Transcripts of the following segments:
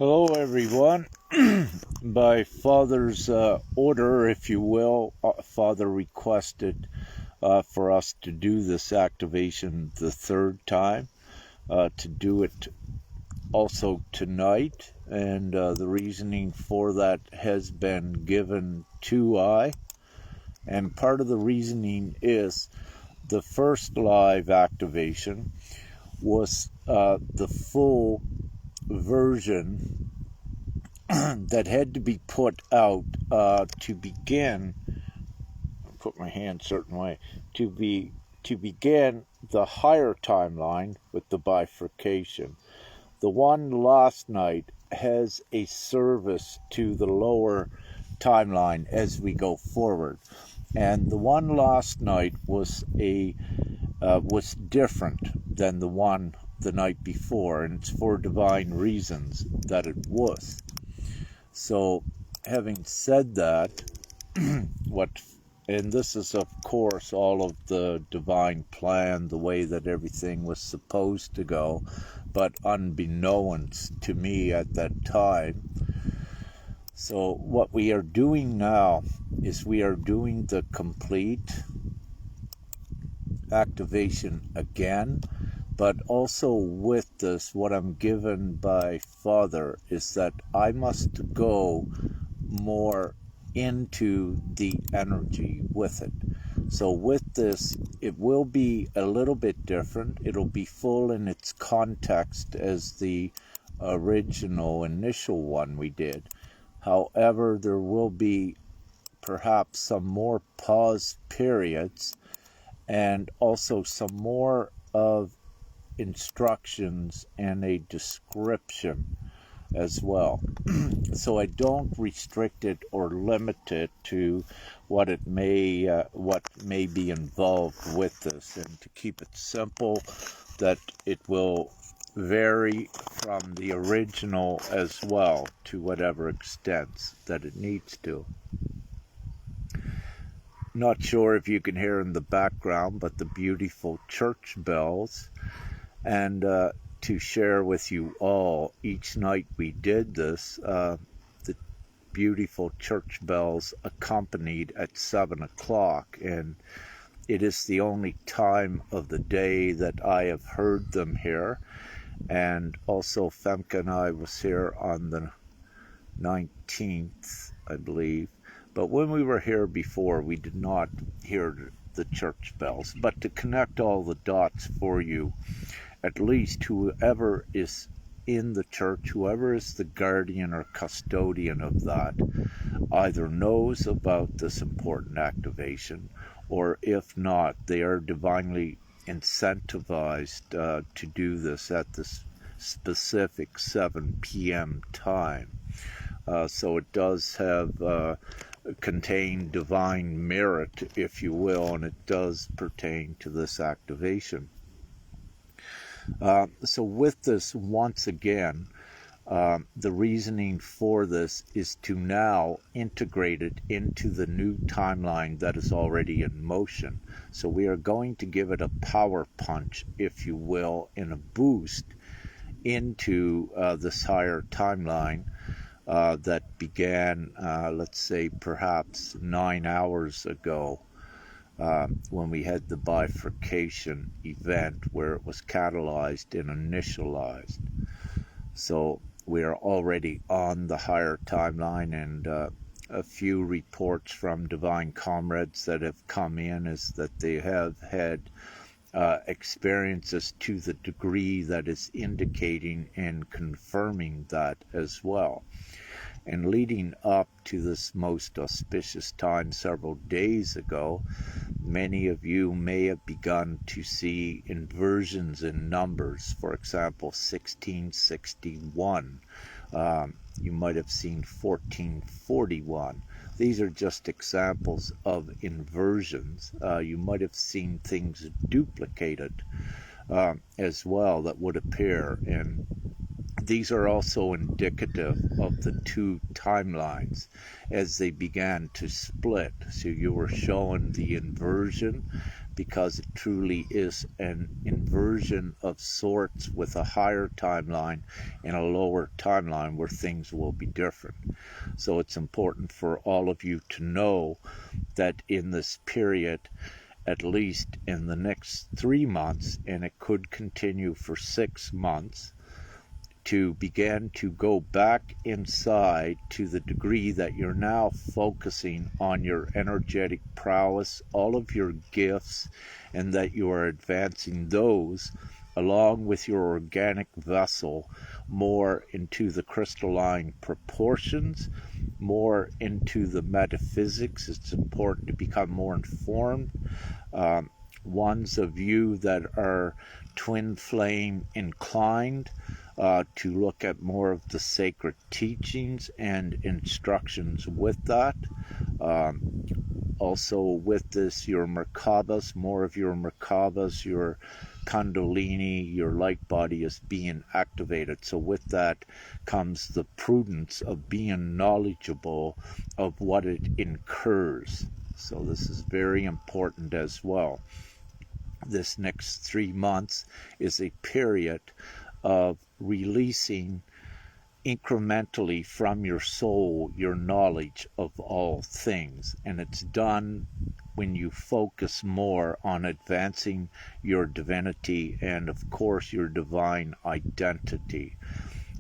Hello, everyone. By Father's order, if you will, Father requested for us to do this activation the third time, to do it also tonight, and the reasoning for that has been given to I. And part of the reasoning is the first live activation was the full version that had to be put out to begin. I'll put my hand a certain way to begin the higher timeline with the bifurcation. The one last night has a service to the lower timeline as we go forward, and the one last night was different than the one the night before, and it's for divine reasons that it was. So, having said that, and this is of course all of the divine plan, the way that everything was supposed to go, but unbeknownst to me at that time. So what we are doing now is we are doing the complete activation again, but also with this, what I'm given by Father is that I must go more into the energy with it. So with this, it will be a little bit different. It'll be full in its context as the original initial one we did. However, there will be perhaps some more pause periods and also some more of instructions and a description as well. So I don't restrict it or limit it to what may be involved with this, and to keep it simple, that it will vary from the original as well to whatever extent that it needs to. Not sure if you can hear in the background, but the beautiful church bells. And to share with you all, each night we did this, the beautiful church bells accompanied at 7 o'clock, and it is the only time of the day that I have heard them here. And also Femke and I was here on the 19th, I believe. But when we were here before, we did not hear the church bells. But to connect all the dots for you, at least whoever is in the church, whoever is the guardian or custodian of that, either knows about this important activation, or if not, they are divinely incentivized to do this at this specific 7 p.m. time. So it does have contain divine merit, if you will, and it does pertain to this activation. So with this, once again, the reasoning for this is to now integrate it into the new timeline that is already in motion. So we are going to give it a power punch, if you will, and a boost into this higher timeline that began, let's say, perhaps 9 hours ago, when we had the bifurcation event where it was catalyzed and initialized. So we are already on the higher timeline, and a few reports from divine comrades that have come in is that they have had experiences to the degree that is indicating and confirming that as well. And leading up to this most auspicious time several days ago, many of you may have begun to see inversions in numbers. For example, 1661. You might have seen 1441. These are just examples of inversions. You might have seen things duplicated as well that would appear, and these are also indicative of the two timelines as they began to split. So you were showing the inversion because it truly is an inversion of sorts with a higher timeline and a lower timeline where things will be different. So it's important for all of you to know that in this period, at least in the next 3 months, and it could continue for 6 months, to begin to go back inside to the degree that you're now focusing on your energetic prowess, all of your gifts, and that you are advancing those along with your organic vessel more into the crystalline proportions, more into the metaphysics. It's important to become more informed. Ones of you that are twin flame inclined, to look at more of the sacred teachings and instructions with that. Also with this, your Merkabas, more of your Merkabas, your Kundalini, your light body is being activated. So with that comes the prudence of being knowledgeable of what it incurs. So this is very important as well. This next 3 months is a period of releasing incrementally from your soul your knowledge of all things, and it's done when you focus more on advancing your divinity and of course your divine identity.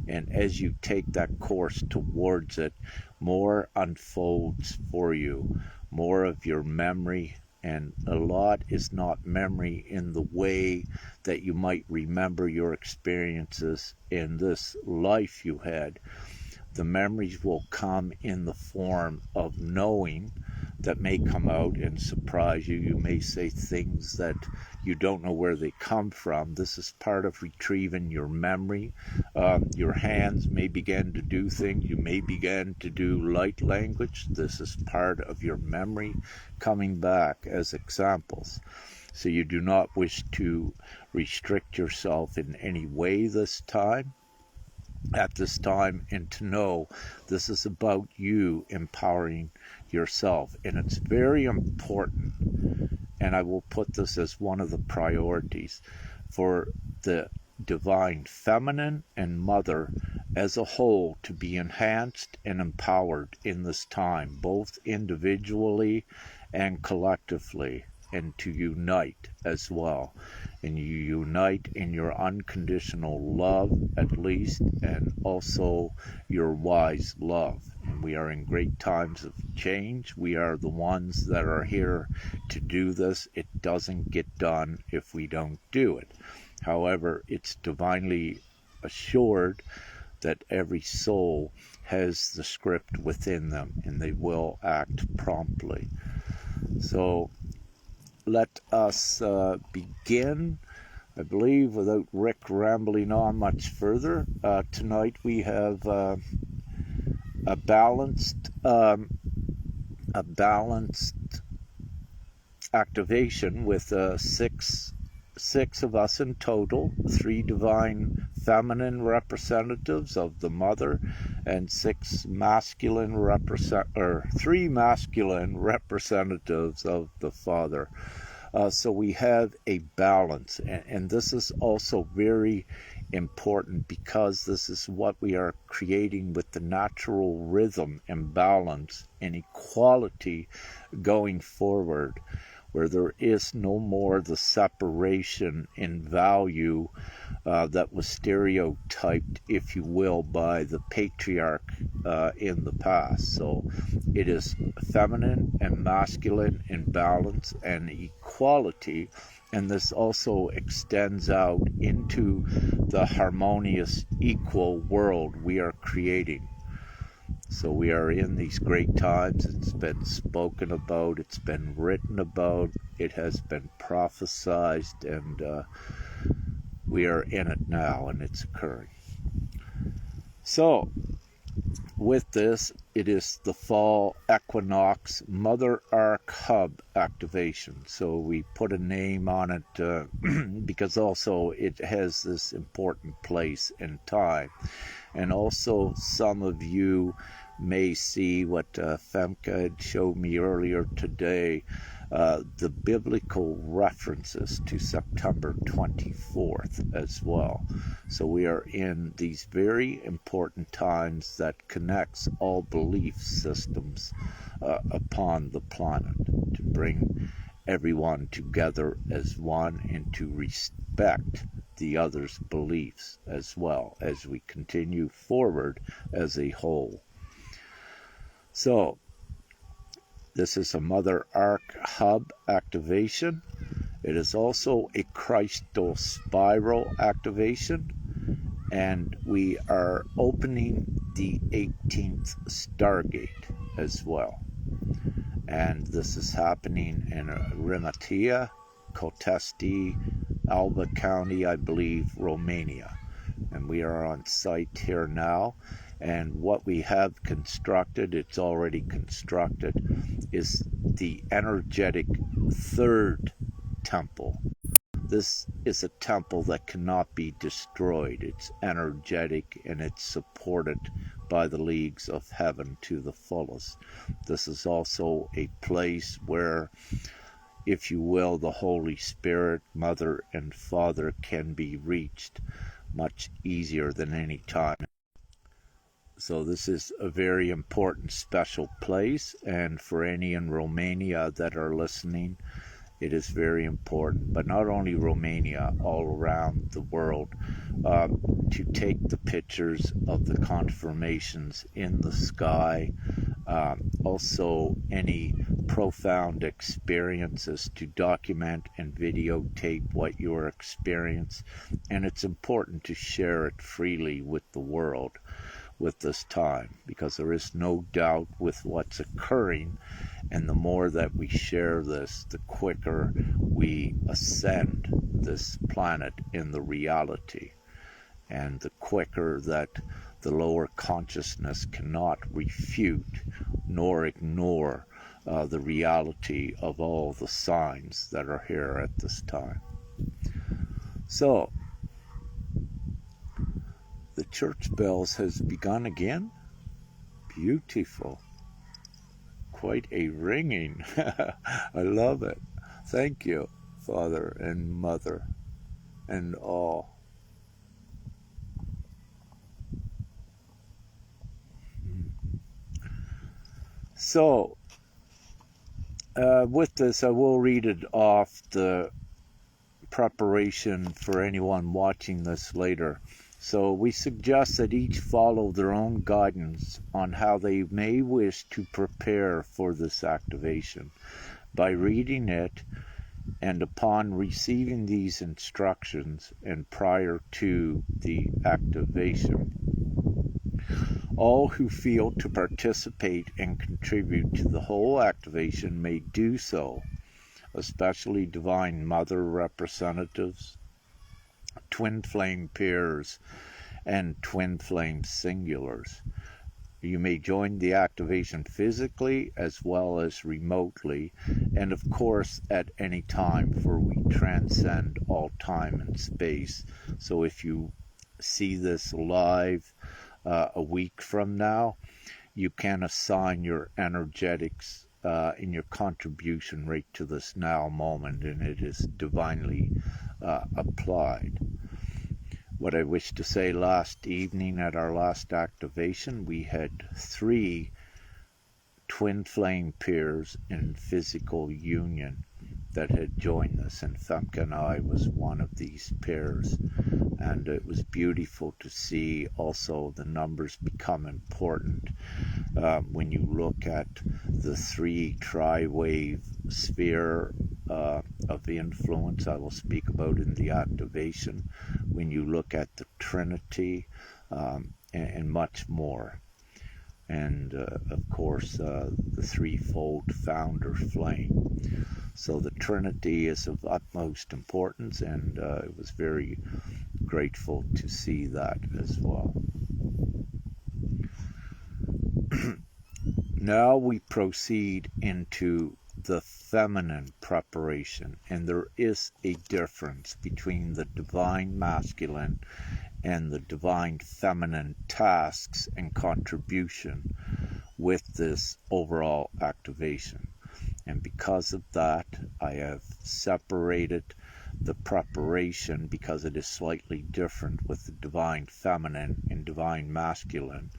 And as you take that course towards it, more unfolds for you, more of your memory. And a lot is not memory in the way that you might remember your experiences in this life you had. The memories will come in the form of knowing that may come out and surprise you. You may say things that you don't know where they come from. This is part of retrieving your memory. Your hands may begin to do things. You may begin to do light language. This is part of your memory coming back as examples. So you do not wish to restrict yourself in any way this time. At this time, and to know this is about you empowering yourself. And it's very important, and I will put this as one of the priorities, for the divine feminine and mother as a whole to be enhanced and empowered in this time, both individually and collectively, and to unite as well. And you unite in your unconditional love, at least, and also your wise love. And we are in great times of change. We are the ones that are here to do this. It doesn't get done if we don't do it. However, it's divinely assured that every soul has the script within them, and they will act promptly. So let us begin, I believe, without Rick rambling on much further. Tonight we have a balanced activation with six of us in total, 3 divine feminine representatives of the mother, and 3 masculine representatives of the father. So we have a balance, and this is also very important because this is what we are creating with the natural rhythm and balance and equality going forward, where there is no more the separation in value that was stereotyped, if you will, by the patriarch in the past. So it is feminine and masculine in balance and equality, and this also extends out into the harmonious, equal world we are creating. So we are in these great times. It's been spoken about, it's been written about, it has been prophesized, and we are in it now, and it's occurring. So with this, it is the fall equinox Mother Ark Hub activation. So we put a name on it because also it has this important place and time. And also some of you may see what Femke had showed me earlier today, the biblical references to September 24th as well. So we are in these very important times that connects all belief systems upon the planet to bring everyone together as one and to respect the other's beliefs as well as we continue forward as a whole. So this is a Mother Ark Hub activation. It is also a Crystal Spiral activation, and we are opening the 18th Stargate as well. And this is happening in Rimatea, Cotesti, Alba County, I believe, Romania. And we are on site here now. And what we have constructed, it's already constructed, is the energetic third temple. This is a temple that cannot be destroyed. It's energetic and it's supported by the leagues of heaven to the fullest. This is also a place where, if you will, the Holy Spirit, Mother and Father can be reached much easier than any time. So this is a very important, special place, and for any in Romania that are listening, it is very important, but not only Romania, all around the world, to take the pictures of the confirmations in the sky, also any profound experiences, to document and videotape what your experience, and it's important to share it freely with the world with this time, because there is no doubt with what's occurring, and the more that we share this, the quicker we ascend this planet in the reality, and the quicker that the lower consciousness cannot refute nor ignore the reality of all the signs that are here at this time. So the church bells has begun again. Beautiful. Quite a ringing. I love it. Thank you, Father and Mother and all. So, with this, I will read it off the preparation for anyone watching this later. So we suggest that each follow their own guidance on how they may wish to prepare for this activation. By reading it, and upon receiving these instructions and prior to the activation, all who feel to participate and contribute to the whole activation may do so, especially Divine Mother representatives, twin flame pairs, and twin flame singulars. You may join the activation physically as well as remotely, and of course at any time, for we transcend all time and space. So if you see this live a week from now, you can assign your energetics in your contribution rate to this now moment, and it is divinely applied. What I wish to say, last evening at our last activation, we had 3 twin flame pairs in physical union that had joined us, and Femke and I was one of these pairs, and it was beautiful to see also the numbers become important when you look at the 3 tri-wave sphere of influence I will speak about in the activation, when you look at the Trinity, and much more. And of course the threefold founder flame. So the Trinity is of utmost importance, and it was very grateful to see that as well. Now we proceed into the feminine preparation, and there is a difference between the divine masculine and the divine feminine tasks and contribution with this overall activation. And because of that, I have separated the preparation because it is slightly different with the divine feminine and divine masculine.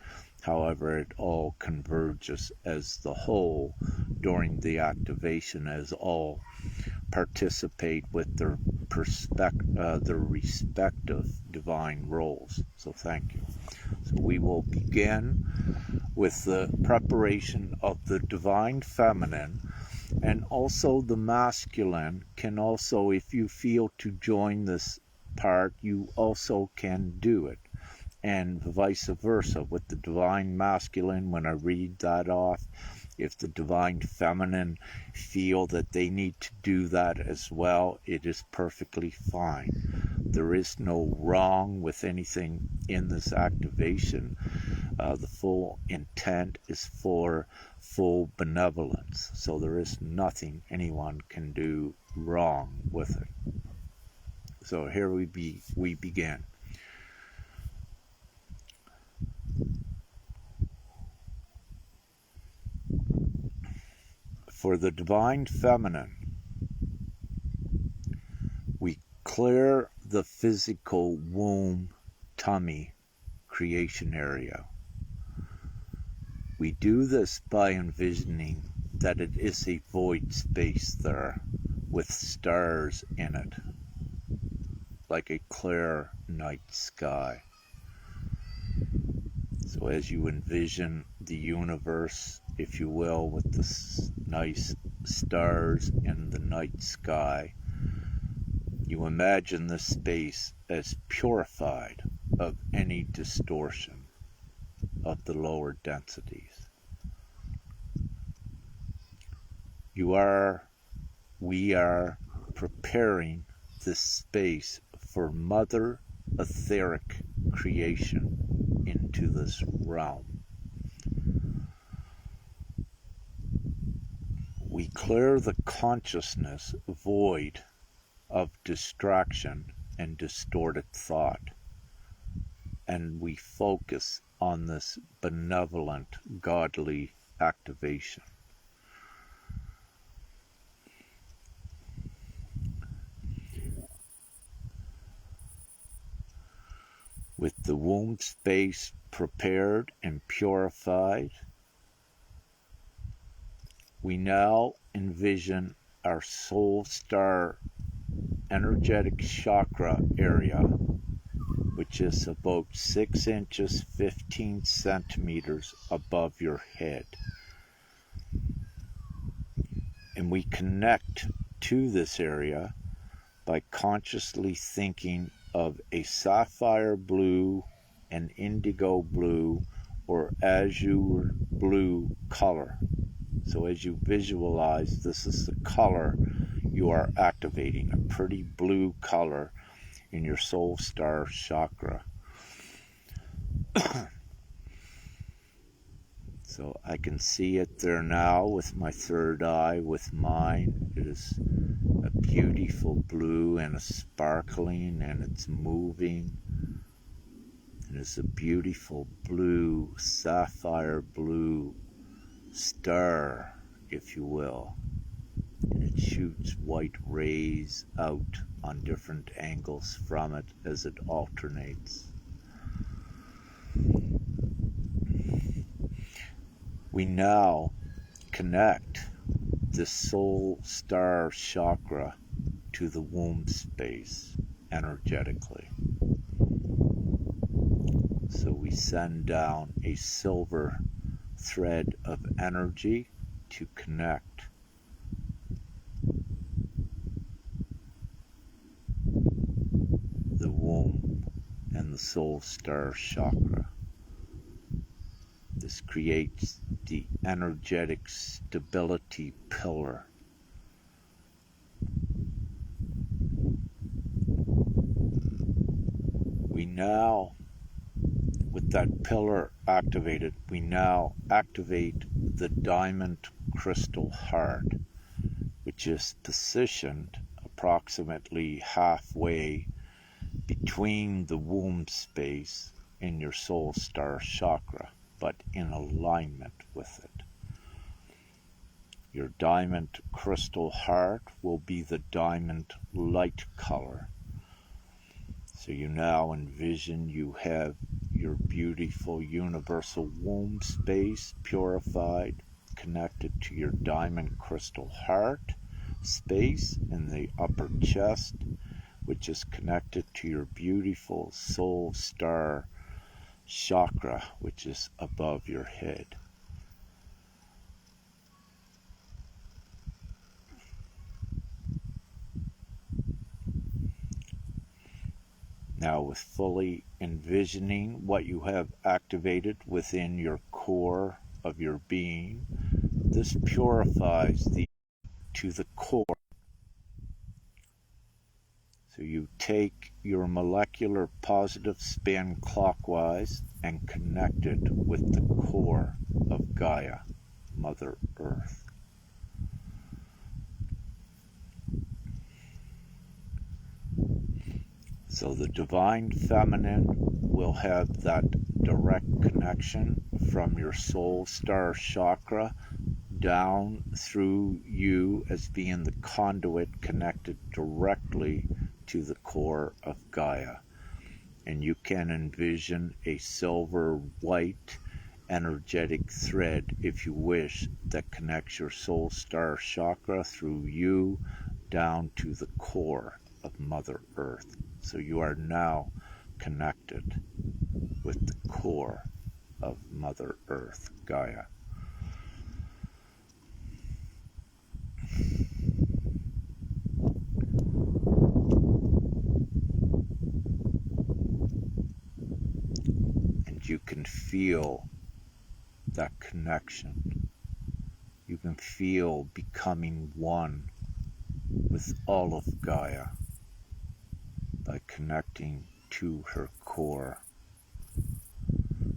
However, it all converges as the whole during the activation, as all participate with their respective divine roles. So thank you. So we will begin with the preparation of the divine feminine, and also the masculine can also, if you feel to join this part, you also can do it. And vice versa with the divine masculine, when I read that off, if the divine feminine feel that they need to do that as well, it is perfectly fine. There is no wrong with anything in this activation. The full intent is for full benevolence, so there is nothing anyone can do wrong with it. So here we begin. For the divine feminine, we clear the physical womb, tummy, creation area. We do this by envisioning that it is a void space there with stars in it, like a clear night sky. So as you envision the universe, if you will, with the nice stars in the night sky, you imagine this space as purified of any distortion of the lower densities. We are preparing this space for Mother Etheric creation into this realm. We clear the consciousness void of distraction and distorted thought, and we focus on this benevolent, godly activation. With the womb space prepared and purified, we now envision our soul star energetic chakra area, which is about 6 inches 15 centimeters above your head. And we connect to this area by consciously thinking of a sapphire blue, an indigo blue, or azure blue color. So as you visualize, this is the color you are activating, a pretty blue color in your soul star chakra. So I can see it there now with my third eye, with mine. It is a beautiful blue and it's sparkling and it's moving. It is a beautiful blue, sapphire blue star, if you will. And it shoots white rays out on different angles from it as it alternates. We now connect the soul star chakra to the womb space energetically. So we send down a silver thread of energy to connect the womb and the soul star chakra. This creates the energetic stability pillar. We now, with that pillar activated, we now activate the diamond crystal heart, which is positioned approximately halfway between the womb space and your soul star chakra, but in alignment with it. Your diamond crystal heart will be the diamond light color. So you now envision you have your beautiful universal womb space purified, connected to your diamond crystal heart space in the upper chest, which is connected to your beautiful soul star chakra, which is above your head. Now, with fully envisioning what you have activated within your core of your being, this purifies to the core. So you take your molecular positive spin clockwise and connect it with the core of Gaia, Mother Earth. So the Divine Feminine will have that direct connection from your soul star chakra down through you as being the conduit connected directly to the core of Gaia. And you can envision a silver white energetic thread, if you wish, that connects your soul star chakra through you down to the core of Mother Earth. So you are now connected with the core of Mother Earth, Gaia. And you can feel that connection. You can feel becoming one with all of Gaia by connecting to her core,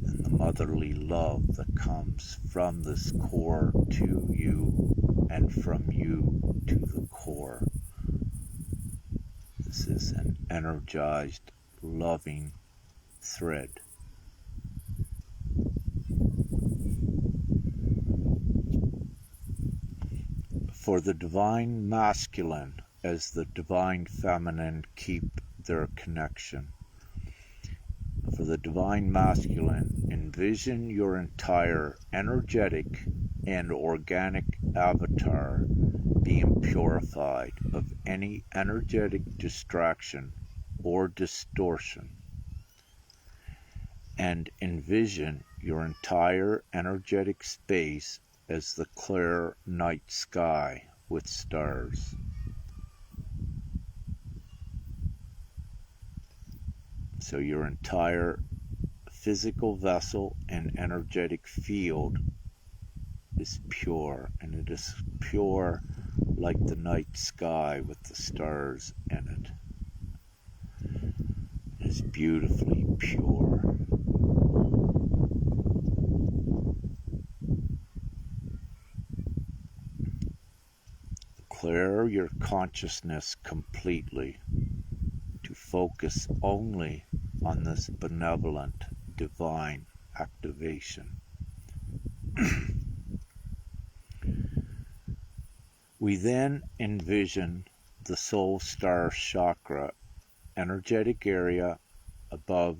and the motherly love that comes from this core to you and from you to the core. This is an energized, loving thread. For the Divine Masculine, as the Divine Feminine keep their connection. For the Divine Masculine, envision your entire energetic and organic avatar being purified of any energetic distraction or distortion. And envision your entire energetic space as the clear night sky with stars. So your entire physical vessel and energetic field is pure, and it is pure like the night sky with the stars in it. It is beautifully pure. Clear your consciousness completely to focus only on this benevolent divine activation. We then envision the soul star chakra energetic area above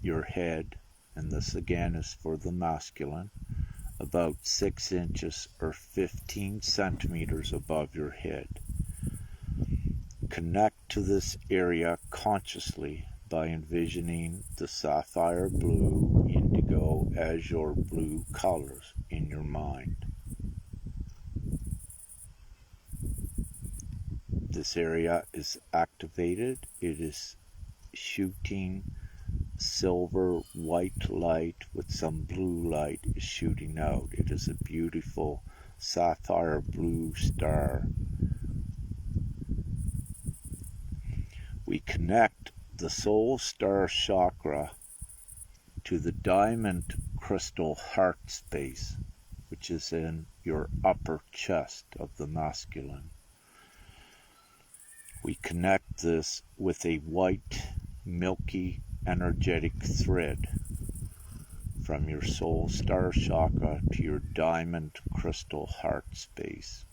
your head, and this again is for the masculine, about 6 inches or 15 centimeters above your head. Connect to this area consciously by envisioning the sapphire blue, indigo, azure blue colors in your mind. This area is activated. It is shooting silver white light with some blue light is shooting out. It is a beautiful sapphire blue star. We connect the soul star chakra to the diamond crystal heart space, which is in your upper chest of the masculine. We connect this with a white, milky, energetic thread from your soul star chakra to your diamond crystal heart space.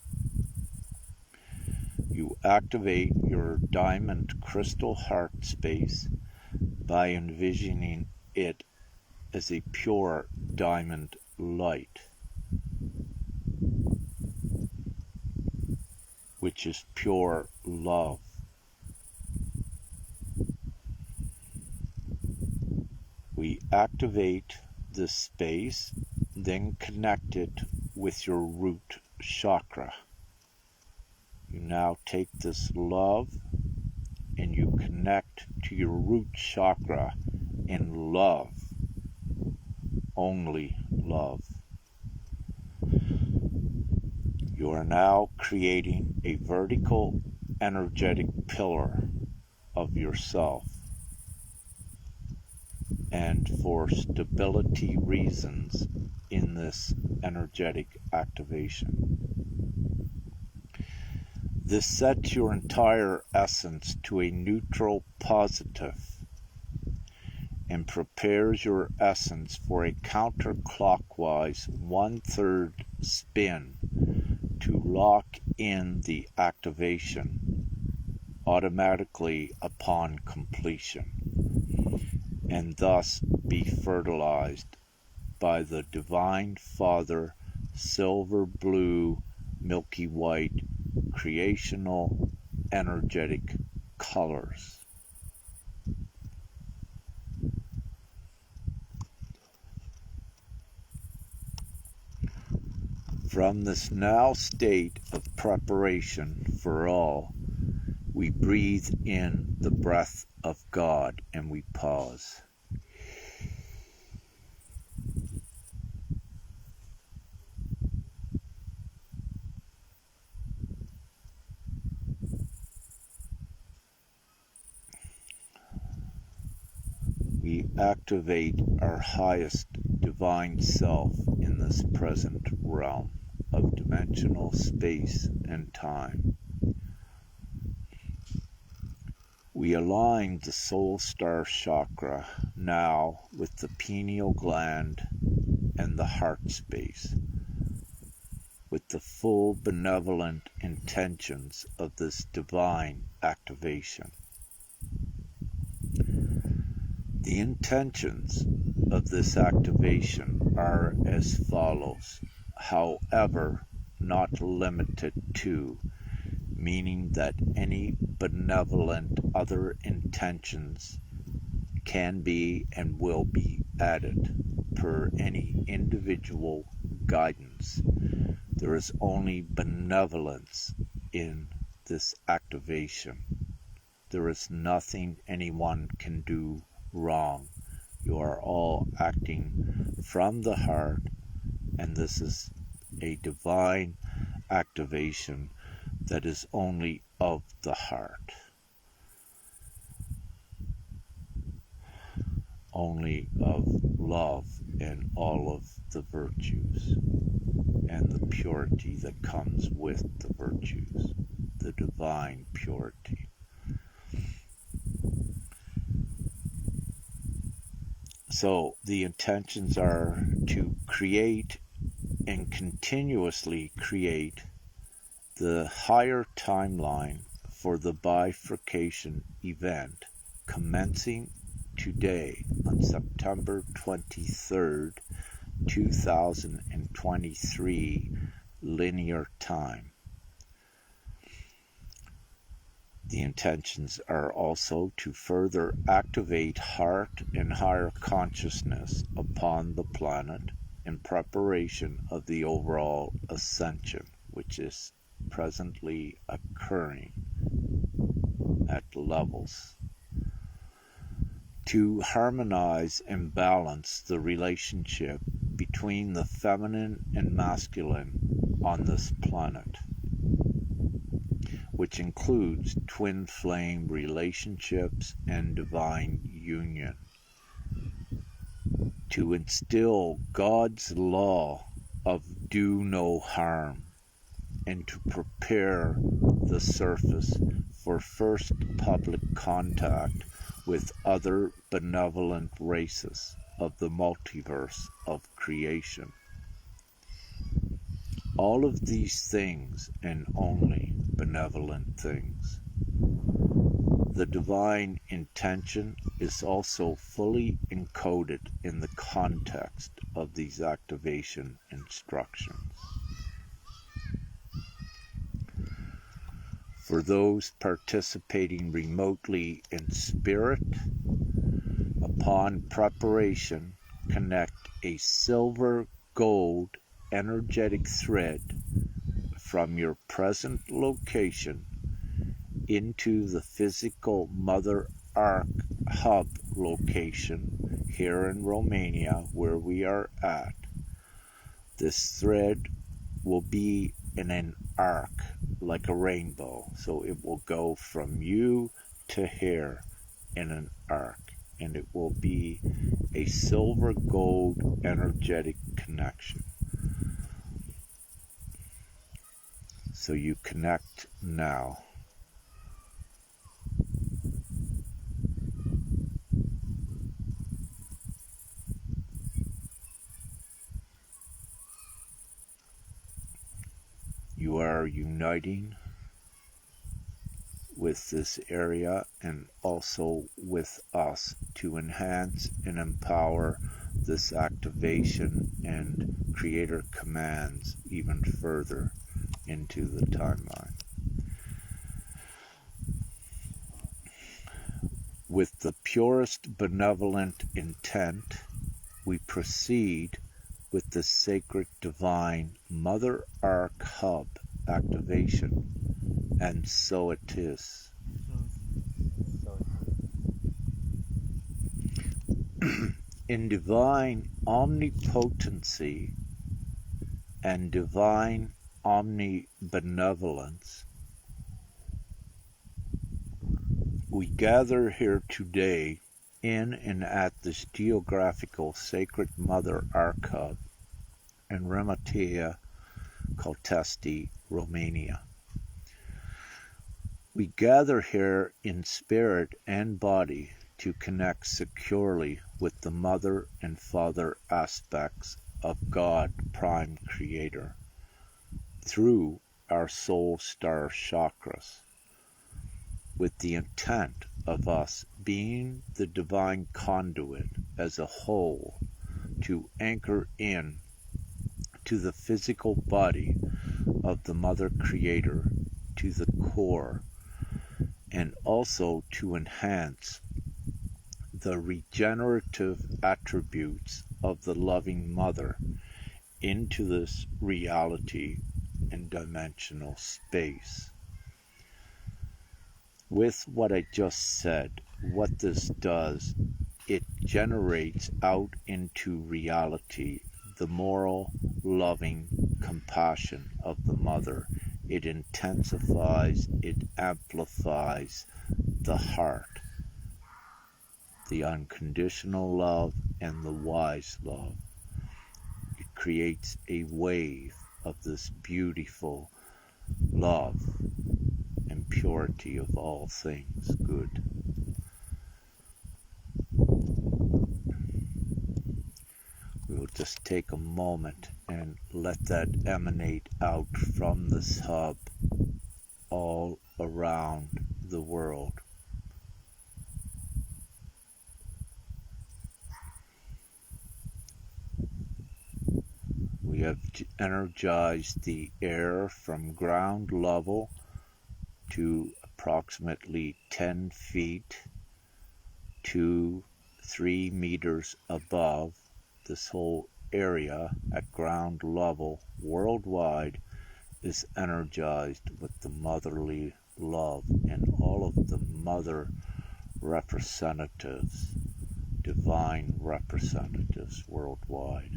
You activate your diamond crystal heart space by envisioning it as a pure diamond light, which is pure love. We activate this space, then connect it with your root chakra. You now take this love and you connect to your root chakra in love, only love. You are now creating a vertical energetic pillar of yourself. And for stability reasons in this energetic activation. This sets your entire essence to a neutral positive and prepares your essence for a counterclockwise 1/3 spin to lock in the activation automatically upon completion, and thus be fertilized by the Divine Father silver blue milky white creational energetic colors. From this now state of preparation for all, we breathe in the breath of God and we pause. We activate our highest divine self in this present realm of dimensional space and time. We align the soul star chakra now with the pineal gland and the heart space, with the full benevolent intentions of this divine activation. The intentions of this activation are as follows, however, not limited to, meaning that any benevolent other intentions can be and will be added per any individual guidance. There is only benevolence in this activation. There is nothing anyone can do wrong. You are all acting from the heart, and this is a divine activation that is only of the heart, only of love and all of the virtues and the purity that comes with the virtues, the divine purity. So the intentions are to create and continuously create the higher timeline for the bifurcation event commencing today on September 23rd, 2023 linear time. The intentions are also to further activate heart and higher consciousness upon the planet in preparation of the overall ascension, which is presently occurring at levels, to harmonize and balance the relationship between the feminine and masculine on this planet, which includes twin flame relationships and divine union, to instill God's law of do no harm, and to prepare the surface for first public contact with other benevolent races, of the multiverse of creation. All of these things, and only benevolent things. The divine intention is also fully encoded in the context of these activation instructions. For those participating remotely in spirit, upon preparation, connect a silver gold energetic thread from your present location into the physical Mother Ark hub location here in Romania where we are at. This thread will be in an arc like a rainbow, so it will go from you to here in an arc, and it will be a silver gold energetic connection. So you connect now. You are uniting with this area and also with us to enhance and empower this activation and creator commands even further into the timeline. With the purest benevolent intent, we proceed with the sacred divine Mother Ark Hub activation, and so it is. In divine omnipotency and divine omnibenevolence, we gather here today in and at this geographical sacred Mother Ark Hub in Remetea, Caltesti, Romania. We gather here in spirit and body to connect securely with the Mother and Father aspects of God Prime Creator through our soul star chakras, with the intent of us being the divine conduit as a whole to anchor in to the physical body of the Mother Creator to the core, and also to enhance the regenerative attributes of the loving Mother into this reality and dimensional space. With what I just said, what this does, it generates out into reality the moral, loving compassion of the Mother. It intensifies, it amplifies the heart, the unconditional love and the wise love. It creates a wave of this beautiful love and purity of all things good. We will just take a moment and let that emanate out from this hub all around the world. We have energized the air from ground level to approximately 10 feet to 3 meters above. This whole area at ground level worldwide is energized with the motherly love and all of the mother representatives, divine representatives worldwide.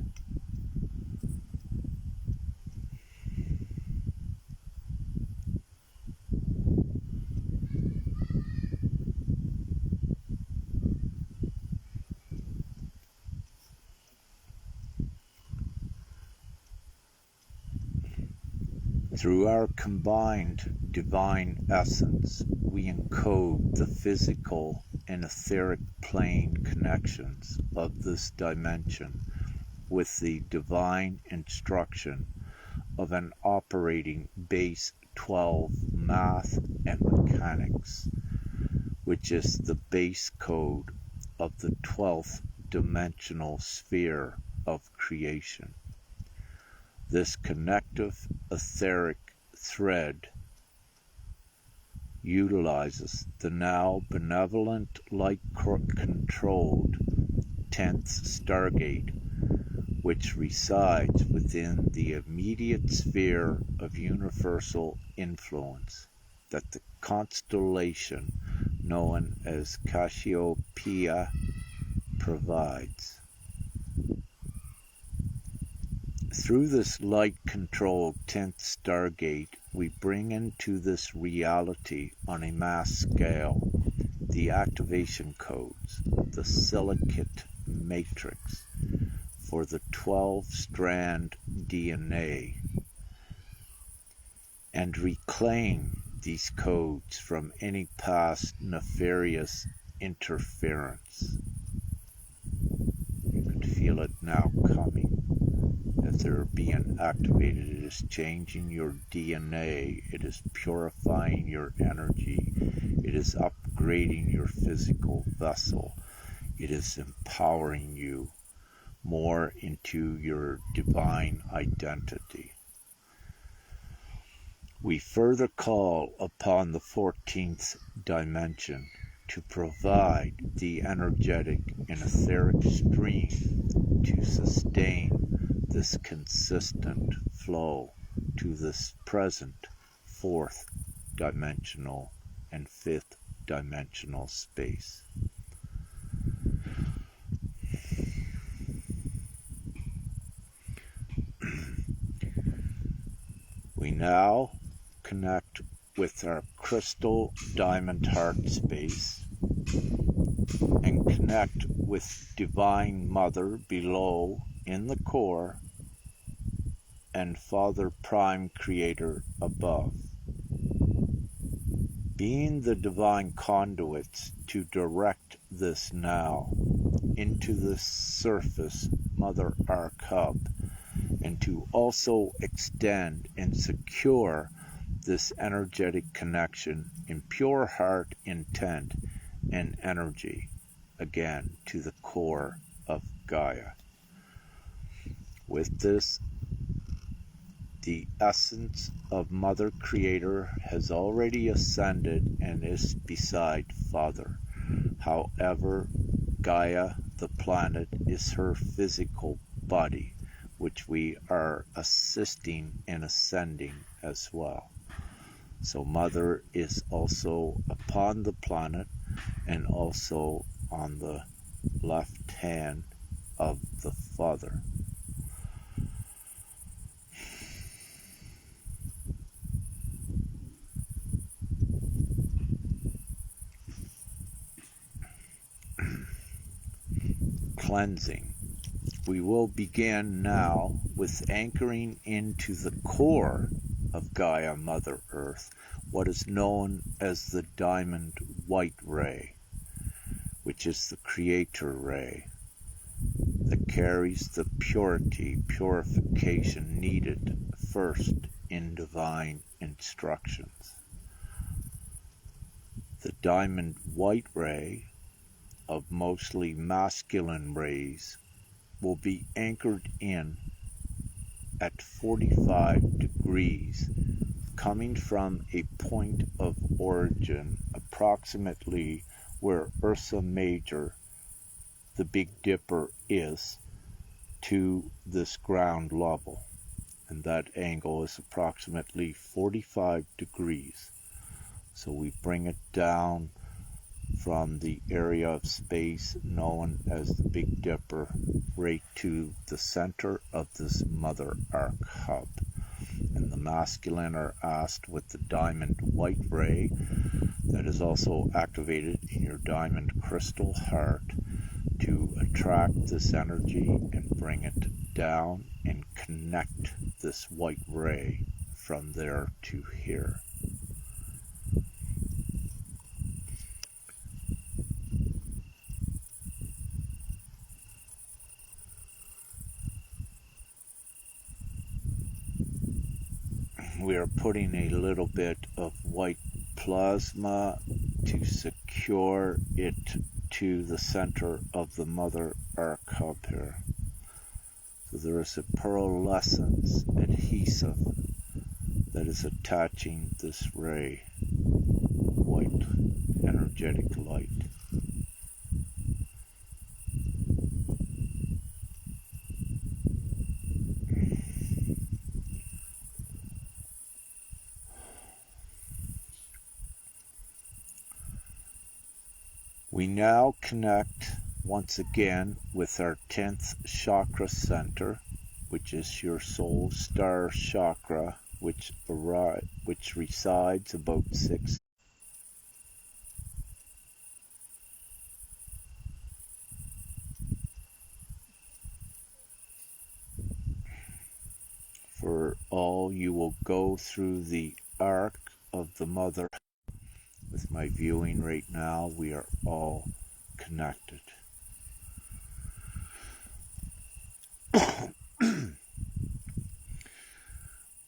Through our combined divine essence, we encode the physical and etheric plane connections of this dimension with the divine instruction of an operating base 12 math and mechanics, which is the base code of the 12th dimensional sphere of creation. This connective etheric thread utilizes the now benevolent light-controlled 10th Stargate, which resides within the immediate sphere of universal influence that the constellation known as Cassiopeia provides. Through this light-controlled 10th Stargate, we bring into this reality on a mass scale the activation codes, the silicate matrix for the 12-strand DNA, and reclaim these codes from any past nefarious interference. You can feel it now coming. As they're being activated, it is changing your DNA, it is purifying your energy, it is upgrading your physical vessel, it is empowering you more into your divine identity. We further call upon the 14th dimension to provide the energetic and etheric stream to sustain this consistent flow to this present 4th dimensional and 5th dimensional space. We now connect with our crystal diamond heart space and connect with Divine Mother below in the core and Father Prime Creator above, being the divine conduits to direct this now into the surface Mother Ark Hub, and to also extend and secure this energetic connection in pure heart intent and energy, again to the core of Gaia. With this, the essence of Mother Creator has already ascended and is beside Father. However, Gaia, the planet, is her physical body, which we are assisting in ascending as well. So Mother is also upon the planet and also on the left hand of the Father. Cleansing. We will begin now with anchoring into the core of Gaia Mother Earth, what is known as the diamond white ray, which is the creator ray that carries the purification needed first in divine instructions. The diamond white ray of mostly masculine rays will be anchored in at 45 degrees, coming from a point of origin approximately where Ursa Major, the Big Dipper, is to this ground level, and that angle is approximately 45 degrees. So we bring it down from the area of space known as the Big Dipper right to the center of this Mother Ark Hub. And the masculine are asked with the diamond white ray that is also activated in your diamond crystal heart to attract this energy and bring it down and connect this white ray from there to here. we are putting a little bit of white plasma to secure it to the center of the mother arc hub here. So there is a pearlescence adhesive that is attaching this ray, white energetic light. We now connect once again with our 10th chakra center, which is your soul star chakra, which resides about 6 for all. You will go through the arc of the mother. With my viewing right now, we are all connected.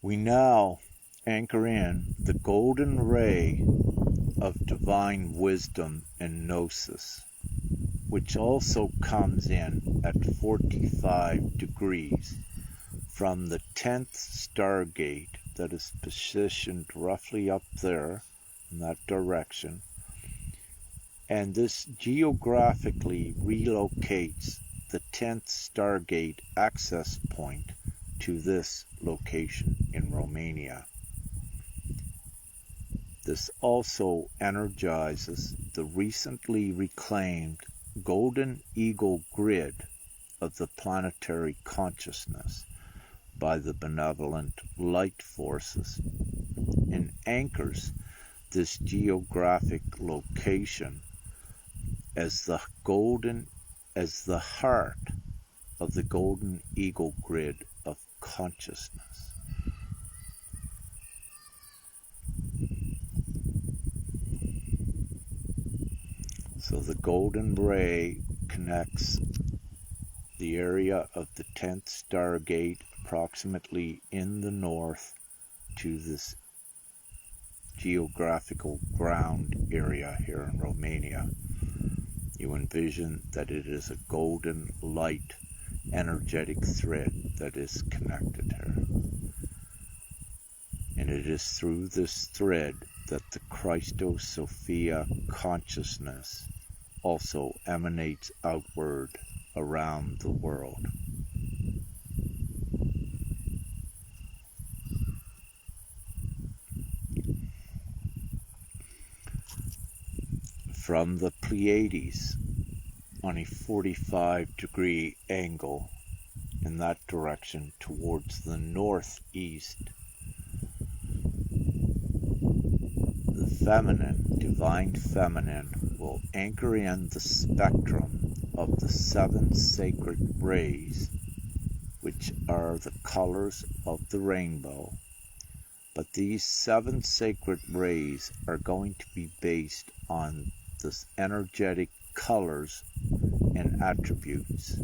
We now anchor in the golden ray of divine wisdom and gnosis, which also comes in at 45 degrees from the 10th stargate that is positioned roughly up there in that direction, and this geographically relocates the 10th stargate access point to this location in Romania. This also energizes the recently reclaimed golden eagle grid of the planetary consciousness by the benevolent light forces, and anchors this geographic location as the heart of the golden eagle grid of consciousness. So the golden ray connects the area of the 10th stargate approximately in the north to this geographical ground area here in Romania. You envision that it is a golden light energetic thread that is connected here. And it is through this thread that the Christos Sophia consciousness also emanates outward around the world. From the Pleiades on a 45-degree angle in that direction towards the northeast, the feminine, divine feminine, will anchor in the spectrum of the 7 sacred rays, which are the colors of the rainbow. But these 7 sacred rays are going to be based on the energetic colors and attributes,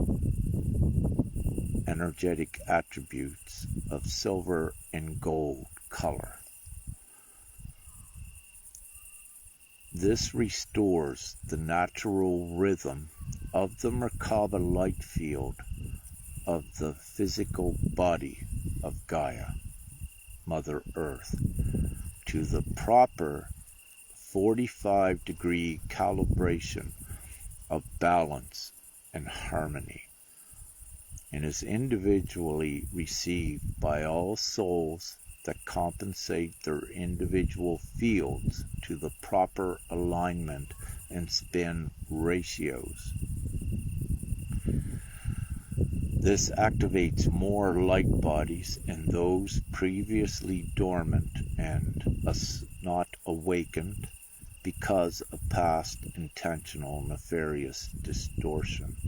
of silver and gold color. This restores the natural rhythm of the Merkaba light field of the physical body of Gaia, Mother Earth, to the proper 45-degree calibration of balance and harmony, and is individually received by all souls that compensate their individual fields to the proper alignment and spin ratios. This activates more light bodies in those previously dormant and not awakened because of past intentional nefarious distortions.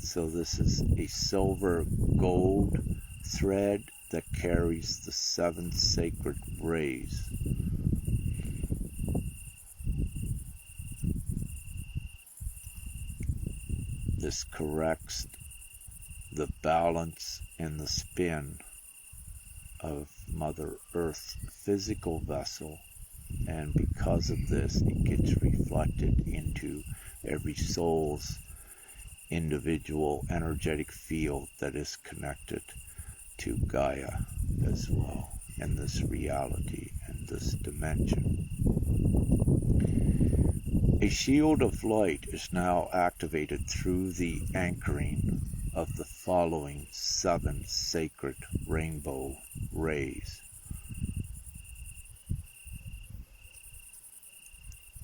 So this is a silver gold thread that carries the 7 sacred rays. This corrects the balance and the spin of Mother Earth's physical vessel, and because of this, it gets reflected into every soul's individual energetic field that is connected to Gaia as well, and this reality and this dimension. A shield of light is now activated through the anchoring of the following 7 sacred rainbow rays,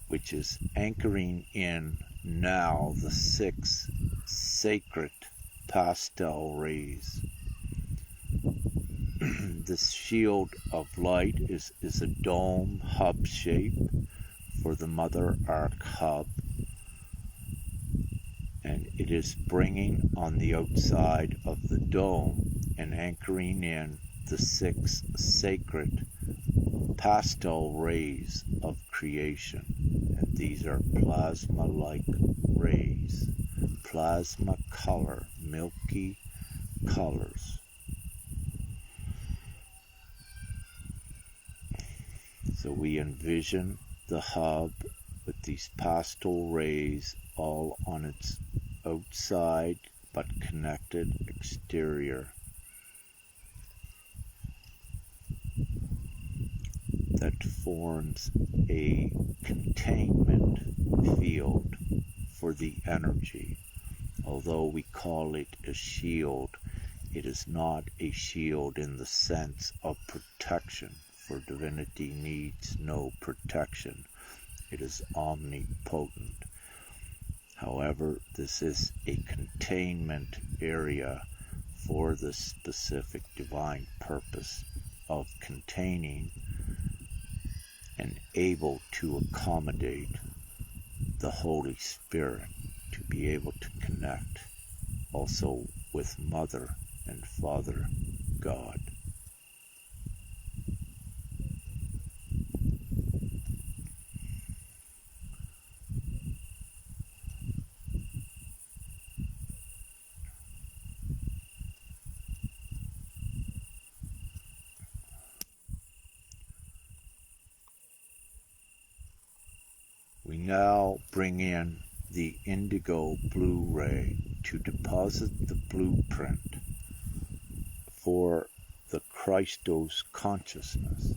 which is anchoring in now the 6 sacred pastel rays. This shield of light is a dome hub shape for the Mother Arc hub, and it is bringing on the outside of the dome and anchoring in the 6 sacred pastel rays of creation. And these are plasma-like rays, plasma color, milky colors. So we envision the hub with these pastel rays all on its outside but connected exterior that forms a containment field for the energy. Although we call it a shield, it is not a shield in the sense of protection, for divinity needs no protection. It is omnipotent. However, this is a containment area for the specific divine purpose of containing and able to accommodate the Holy Spirit to be able to connect also with Mother and Father God. We now bring in the indigo blue ray to deposit the blueprint for the Christos consciousness.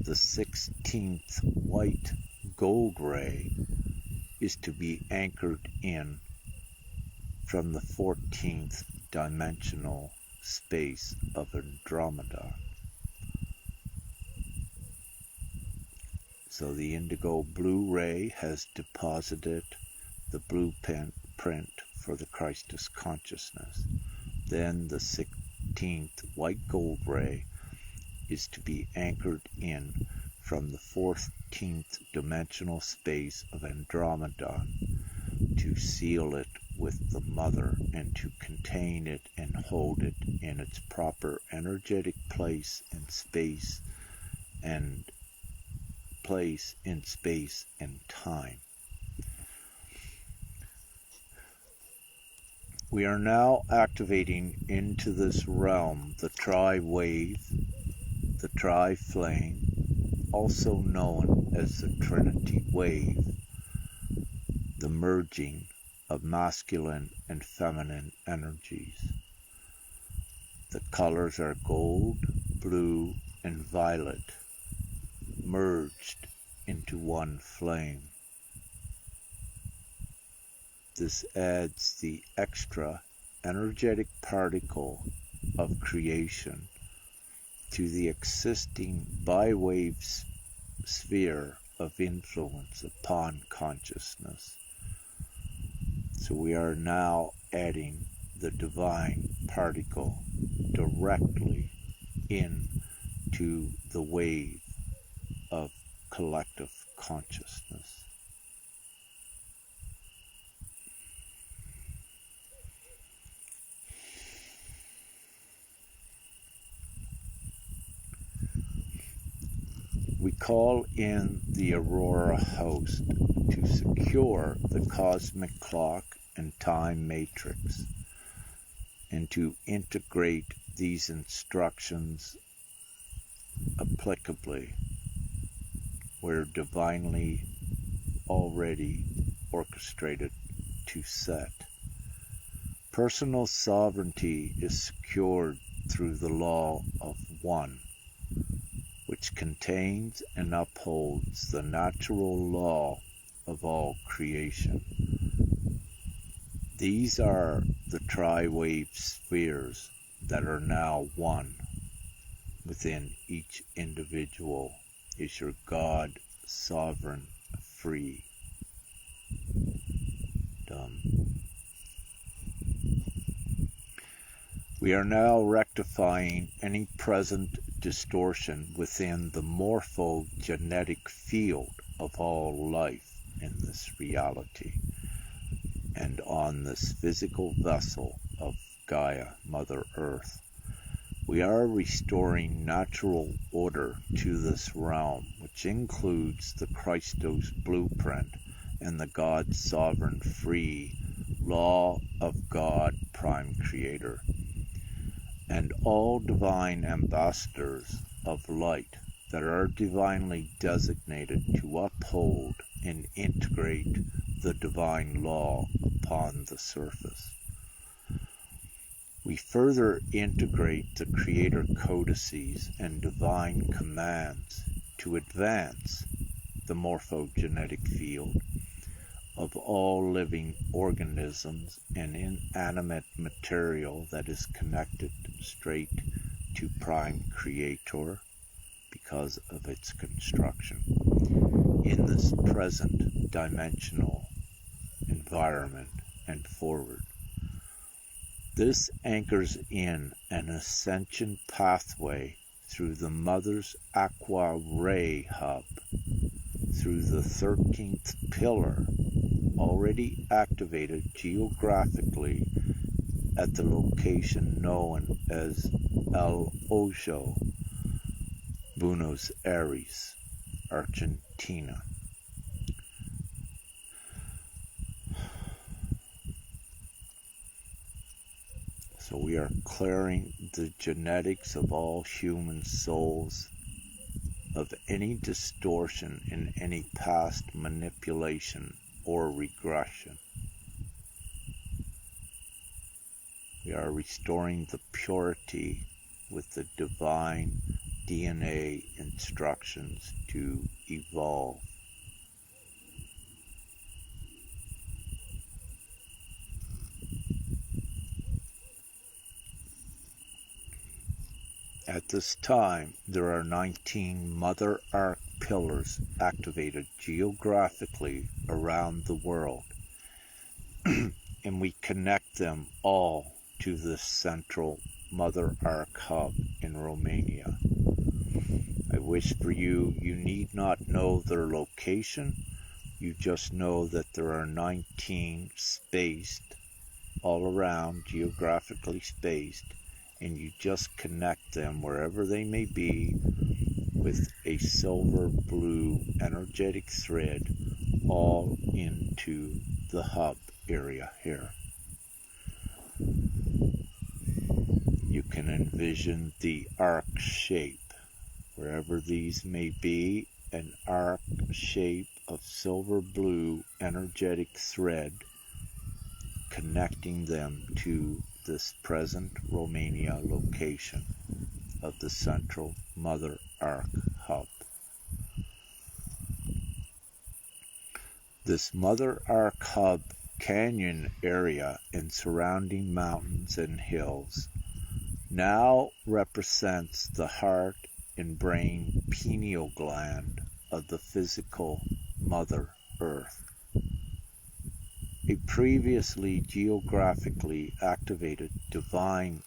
The 16th white gold ray is to be anchored in from the 14th dimensional space of Andromeda. So the indigo blue ray has deposited the blueprint for the Christus consciousness. Then the 16th white gold ray is to be anchored in from the 14th dimensional space of Andromeda to seal it with the Mother and to contain it and hold it in its proper energetic place and space and time. We are now activating into this realm the tri-wave, the tri-flame, also known as the Trinity wave, the merging of masculine and feminine energies. The colors are gold, blue, and violet, merged into one flame. This adds the extra energetic particle of creation to the existing bi-wave sphere of influence upon consciousness. So we are now adding the divine particle directly into the wave of collective consciousness. We call in the Aurora host to secure the cosmic clock and time matrix and to integrate these instructions applicably where divinely already orchestrated to set. Personal sovereignty is secured through the law of one, which contains and upholds the natural law of all creation. These are the tri-wave spheres that are now one. Within each individual is your God, sovereign, free. Done. We are now rectifying any present distortion within the morphogenetic field of all life in this reality and on this physical vessel of Gaia, Mother Earth. We are restoring natural order to this realm, which includes the Christos blueprint and the God sovereign free law of God prime creator, and all divine ambassadors of light that are divinely designated to uphold and integrate the divine law upon the surface. We further integrate the creator codices and divine commands to advance the morphogenetic field of all living organisms and inanimate material that is connected straight to Prime Creator because of its construction in this present dimensional environment and forward. This anchors in an ascension pathway through the Mother's Aqua Ray Hub, through the 13th pillar, already activated geographically at the location known as El Ojo, Buenos Aires, Argentina. So we are clearing the genetics of all human souls of any distortion in any past manipulation or regression. We are restoring the purity with the divine DNA instructions to evolve. At this time, there are 19 Mother Arc pillars activated geographically around the world, and we connect them all to this central Mother Arc hub in Romania. I wish for you, you need not know their location, you just know that there are 19 spaced all around, geographically spaced, and you just connect them wherever they may be with a silver blue energetic thread all into the hub area here. You can envision the arc shape, wherever these may be, an arc shape of silver blue energetic thread connecting them to this present Romania location of the central Mother Arc hub. This Mother Arc hub canyon area and surrounding mountains and hills now represents the heart and brain pineal gland of the physical Mother Earth. A previously geographically activated divine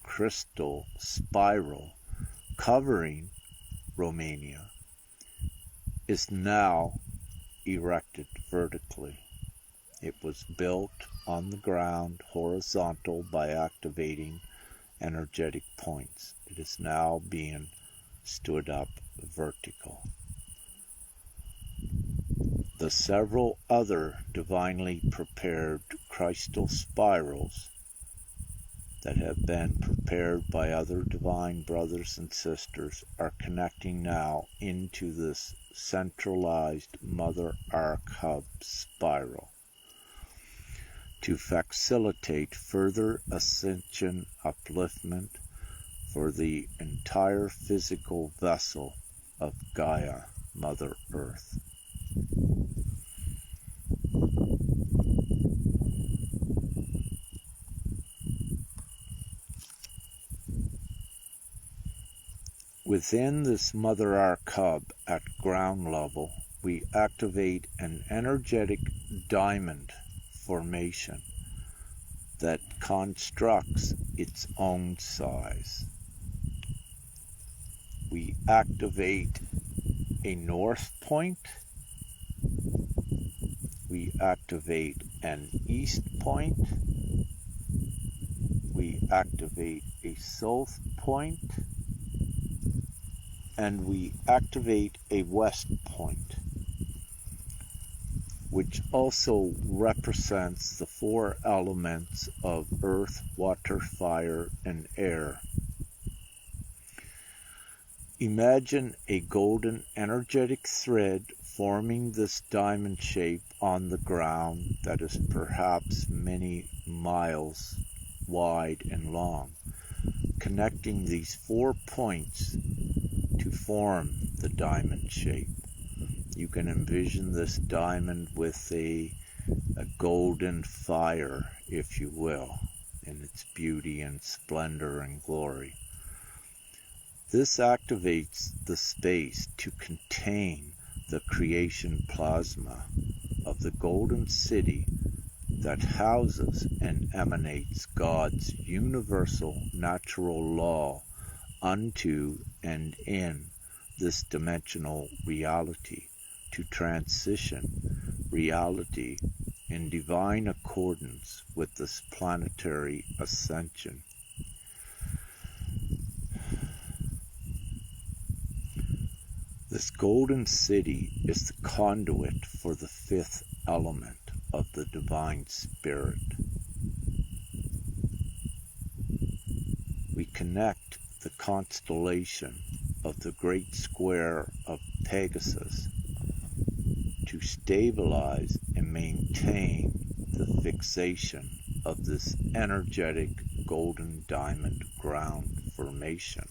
crystal spiral covering Romania is now erected vertically. It was built on the ground horizontal by activating energetic points. It is now being stood up vertical. The several other divinely prepared crystal spirals that have been prepared by other divine brothers and sisters are connecting now into this centralized Mother Ark Hub spiral to facilitate further ascension upliftment for the entire physical vessel of Gaia, Mother Earth. Within this Mother Ark Hub at ground level, we activate an energetic diamond formation that constructs its own size. We activate a north point, we activate an east point, we activate a south point, and we activate a west point, which also represents the four elements of earth, water, fire, and air. Imagine a golden energetic thread forming this diamond shape on the ground that is perhaps many miles wide and long, connecting these 4 points to form the diamond shape. You can envision this diamond with a golden fire, if you will, in its beauty and splendor and glory. This activates the space to contain the creation plasma of the golden city that houses and emanates God's universal natural law unto and in this dimensional reality to transition reality in divine accordance with this planetary ascension. This golden city is the conduit for the fifth element of the divine spirit. We connect the constellation of the great square of Pegasus to stabilize and maintain the fixation of this energetic golden diamond ground formation.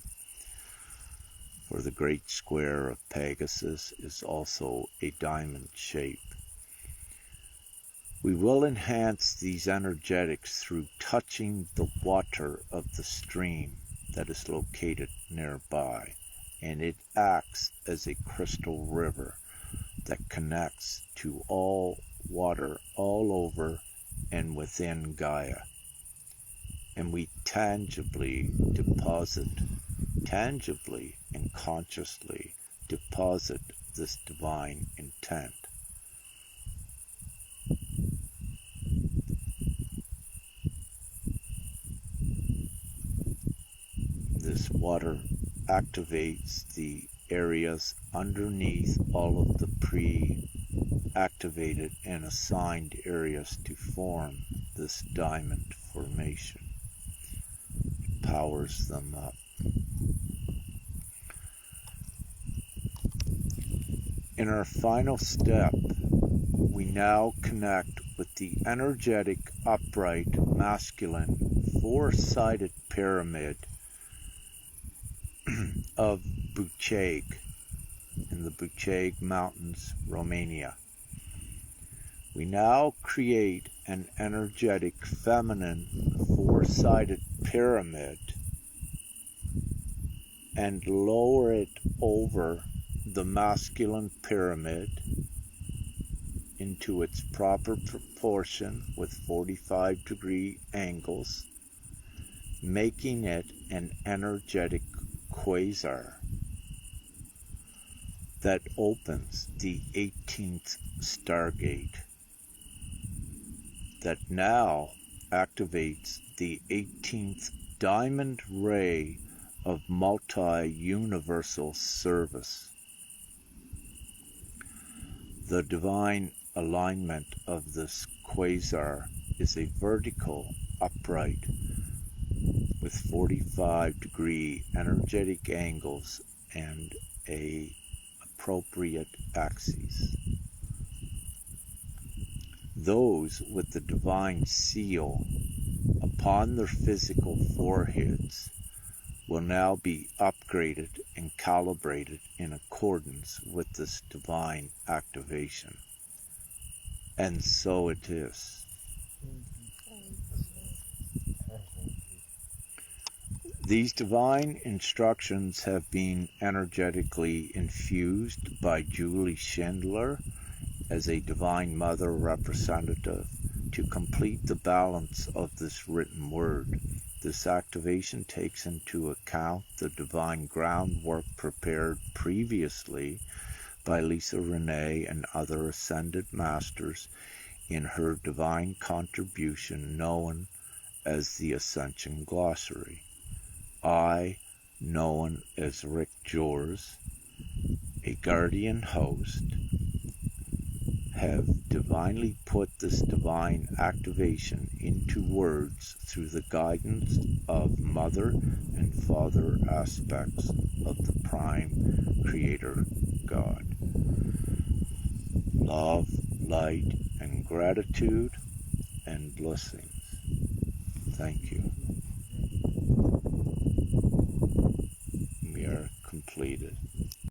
For the great square of Pegasus is also a diamond shape. We will enhance these energetics through touching the water of the stream that is located nearby, and it acts as a crystal river that connects to all water all over and within Gaia. And we tangibly and consciously deposit this divine intent. This water activates the areas underneath all of the pre-activated and assigned areas to form this diamond formation. It powers them up. In our final step, we now connect with the energetic, upright, masculine, four-sided pyramid of Buceg in the Buceg Mountains, Romania. We now create an energetic, feminine, four-sided pyramid and lower it over the masculine pyramid into its proper proportion with 45-degree angles, making it an energetic quasar that opens the 18th Stargate, that now activates the 18th diamond ray of multi-universal service. The divine alignment of this quasar is a vertical, upright, with 45-degree energetic angles and a appropriate axis. Those with the divine seal upon their physical foreheads will now be upgraded and calibrated in accordance with this divine activation. And so it is. These divine instructions have been energetically infused by Julie Schindler as a Divine Mother representative to complete the balance of this written word. This activation takes into account the divine groundwork prepared previously by Lisa Renee and other ascended masters in her divine contribution known as the Ascension Glossary. I, known as Rick Jors, a guardian host, have divinely put this divine activation into words through the guidance of Mother and Father aspects of the Prime Creator God. Love, light, and gratitude and blessings. Thank you. We are completed.